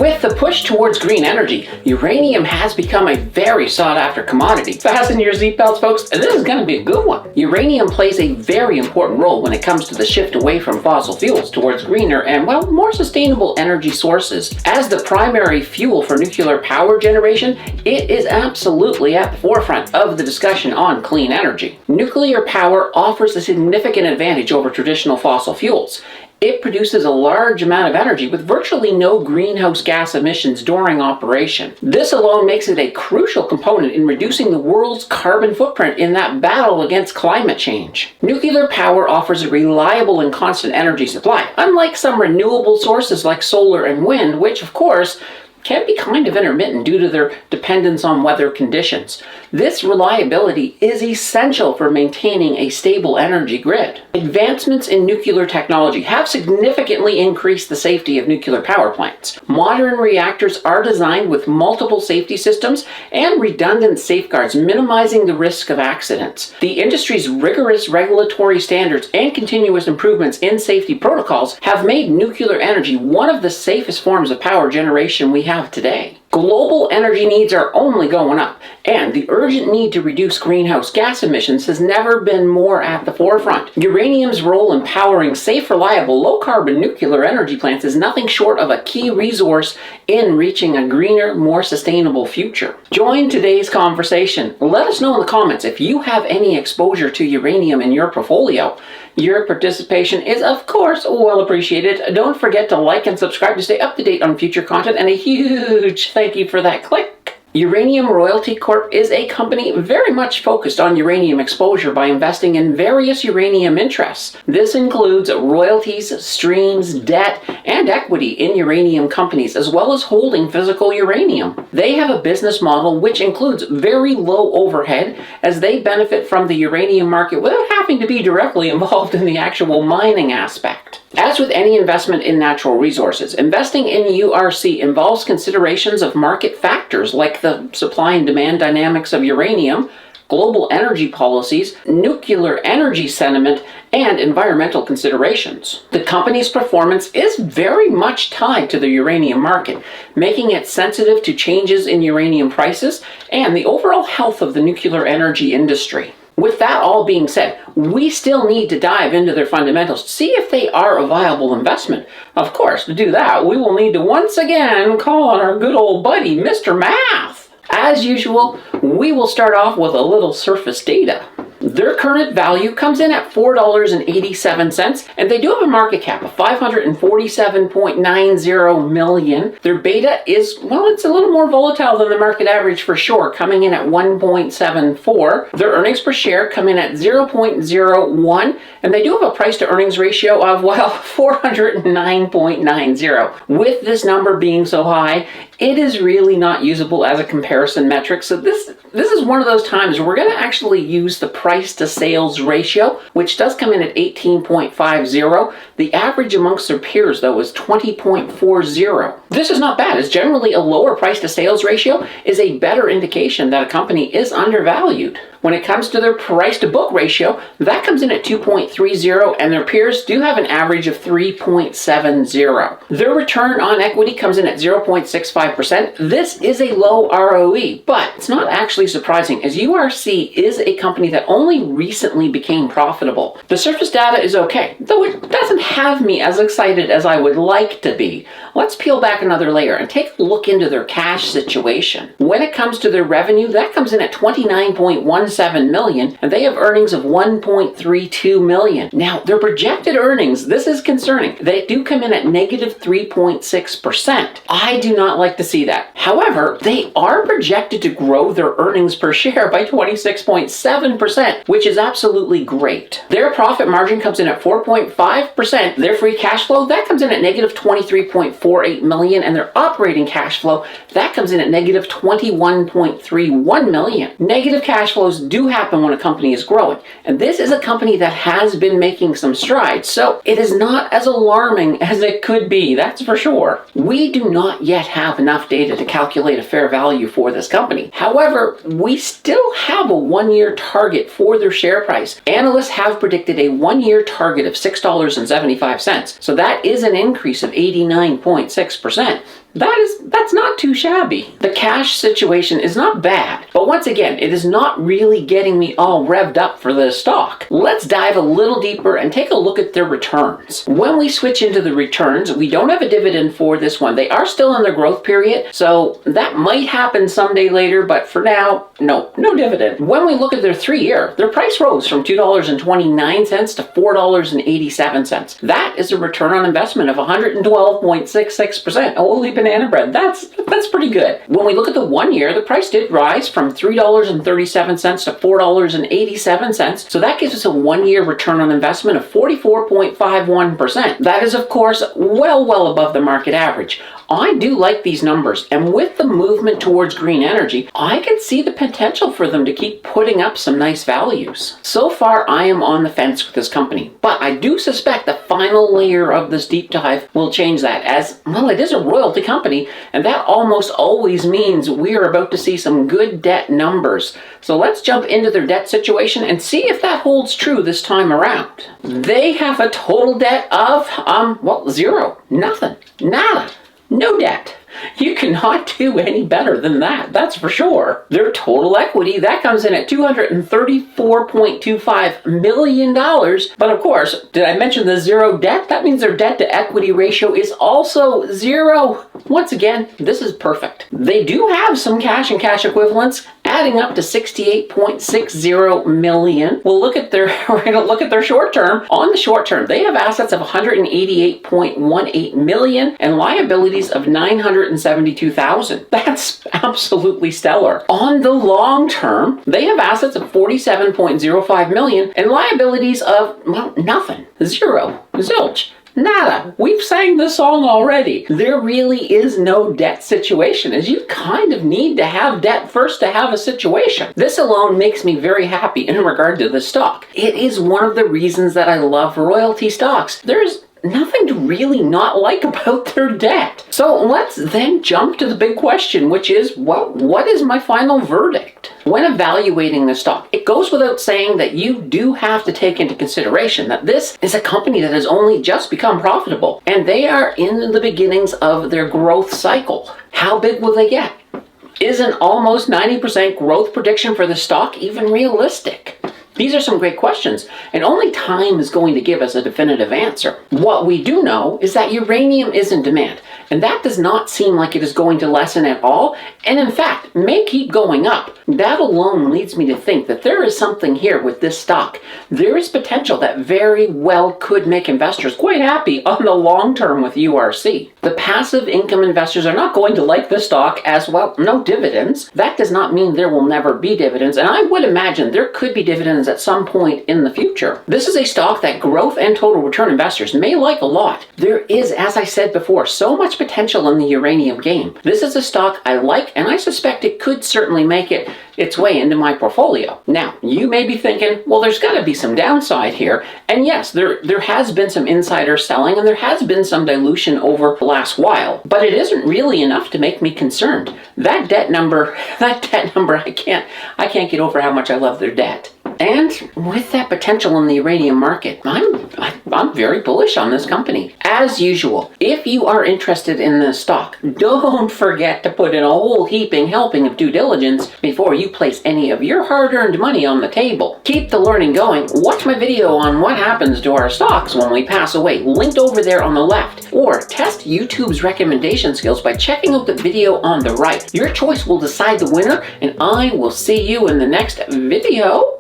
With the push towards green energy, uranium has become a very sought-after commodity. Fasten your seatbelts, folks, this is going to be a good one. Uranium plays a very important role when it comes to the shift away from fossil fuels towards greener and, well, more sustainable energy sources. As the primary fuel for nuclear power generation, it is absolutely at the forefront of the discussion on clean energy. Nuclear power offers a significant advantage over traditional fossil fuels. It produces a large amount of energy with virtually no greenhouse gas emissions during operation. This alone makes it a crucial component in reducing the world's carbon footprint in that battle against climate change. Nuclear power offers a reliable and constant energy supply, unlike some renewable sources like solar and wind, which, of course, can be kind of intermittent due to their dependence on weather conditions. This reliability is essential for maintaining a stable energy grid. Advancements in nuclear technology have significantly increased the safety of nuclear power plants. Modern reactors are designed with multiple safety systems and redundant safeguards, minimizing the risk of accidents. The industry's rigorous regulatory standards and continuous improvements in safety protocols have made nuclear energy one of the safest forms of power generation we have today. Global energy needs are only going up, and the urgent need to reduce greenhouse gas emissions has never been more at the forefront. Uranium's role in powering safe, reliable, low-carbon nuclear energy plants is nothing short of a key resource in reaching a greener, more sustainable future. Join today's conversation. Let us know in the comments if you have any exposure to uranium in your portfolio. Your participation is, of course, well appreciated. Don't forget to like and subscribe to stay up to date on future content, and a huge thank you for that click. Uranium Royalty Corp is a company very much focused on uranium exposure by investing in various uranium interests. This includes royalties, streams, debt, and equity in uranium companies, as well as holding physical uranium. They have a business model which includes very low overhead, as they benefit from the uranium market without having to be directly involved in the actual mining aspect. As with any investment in natural resources, investing in URC involves considerations of market factors like the supply and demand dynamics of uranium, global energy policies, nuclear energy sentiment, and environmental considerations. The company's performance is very much tied to the uranium market, making it sensitive to changes in uranium prices and the overall health of the nuclear energy industry. With that all being said, we still need to dive into their fundamentals to see if they are a viable investment. Of course, to do that, we will need to once again call on our good old buddy, Mr. Math. As usual, we will start off with a little surface data. Their current value comes in at $4.87, and they do have a market cap of $547.90 million. Their beta is, well, it's a little more volatile than the market average for sure, coming in at 1.74. Their earnings per share come in at 0.01, and they do have a price to earnings ratio of, well, 409.90. With this number being so high, it is really not usable as a comparison metric. So this is one of those times where we're going to actually use the price to sales ratio, which does come in at 18.50. The average amongst their peers, though, is 20.40. This is not bad, as generally a lower price to sales ratio is a better indication that a company is undervalued. When it comes to their price to book ratio, that comes in at 2.30, and their peers do have an average of 3.70. Their return on equity comes in at 0.65%. This is a low ROE, but it's not actually surprising, as URC is a company that only recently became profitable. The surface data is okay, though it doesn't have me as excited as I would like to be. Let's peel back another layer and take a look into their cash situation. When it comes to their revenue, that comes in at $29.17 million, and they have earnings of $1.32 million. Now, their projected earnings, this is concerning. They do come in at negative 3.6%. I do not like to see that. However, they are projected to grow their earnings per share by 26.7%, which is absolutely great. Their profit margin comes in at 4.5%. Their free cash flow, that comes in at negative 23.48 million, and their operating cash flow, that comes in at negative 21.31 million. Negative cash flows do happen when a company is growing, and this is a company that has been making some strides, so it is not as alarming as it could be, that's for sure. We do not yet have enough data to calculate a fair value for this company. However, we still have a one-year target for their share price. Analysts have predicted a one-year target of $6.75, so that is an increase of 89.6%. That's not too shabby. The cash situation is not bad, but once again, it is not really getting me all revved up for this stock. Let's dive a little deeper and take a look at their returns. When we switch into the returns, we don't have a dividend for this one. They are still in their growth period, so that might happen someday later, but for now, no dividend. When we look at their 3-year, their price rose from $2.29 to $4.87. That is a return on investment of 112.66%. Holy banana bread, that's pretty good. When we look at the 1 year, the price did rise from $3.37 to $4.87, so that gives us a 1 year return on investment of 44.51%. That is, of course, well above the market average. I do like these numbers, and with the movement towards green energy, I can see the potential for them to keep putting up some nice values. So far, I am on the fence with this company, but I do suspect the final layer of this deep dive will change that, as, well, it is a royalty company, and that almost always means we are about to see some good debt numbers. So let's jump into their debt situation and see if that holds true this time around. They have a total debt of, zero. Nothing. Nada. No debt. You cannot do any better than that, that's for sure. Their total equity, that comes in at $234.25 million. But of course, did I mention the zero debt? That means their debt to equity ratio is also zero. Once again, this is perfect. They do have some cash and cash equivalents, adding up to $68.60 million. We're going to look at their short term. On the short term, they have assets of $188.18 million and liabilities of $972,000. That's absolutely stellar. On the long term, they have assets of $47.05 million and liabilities of, well, nothing. Zero. Zilch. Nada. We've sang this song already. There really is no debt situation, as you kind of need to have debt first to have a situation. This alone makes me very happy in regard to the stock. It is one of the reasons that I love royalty stocks. There's nothing to really not like about their debt. So let's then jump to the big question, which is, well, what is my final verdict? When evaluating the stock, it goes without saying that you do have to take into consideration that this is a company that has only just become profitable, and they are in the beginnings of their growth cycle. How big will they get? Is an almost 90% growth prediction for the stock even realistic? These are some great questions, and only time is going to give us a definitive answer. What we do know is that uranium is in demand, and that does not seem like it is going to lessen at all, and in fact, may keep going up. That alone leads me to think that there is something here with this stock. There is potential that very well could make investors quite happy on the long term with URC. The passive income investors are not going to like this stock as, well, no dividends. That does not mean there will never be dividends, and I would imagine there could be dividends at some point in the future. This is a stock that growth and total return investors may like a lot. There is, as I said before, so much potential in the uranium game. This is a stock I like, and I suspect it could certainly make its way into my portfolio. Now, you may be thinking, well, there's got to be some downside here. And yes, there has been some insider selling, and there has been some dilution over the last while, but it isn't really enough to make me concerned. That debt number, I can't get over how much I love their debt. And with that potential in the uranium market, I'm very bullish on this company. As usual, if you are interested in this stock, don't forget to put in a whole heaping helping of due diligence before you place any of your hard-earned money on the table. Keep the learning going. Watch my video on what happens to our stocks when we pass away, linked over there on the left. Or test YouTube's recommendation skills by checking out the video on the right. Your choice will decide the winner, and I will see you in the next video.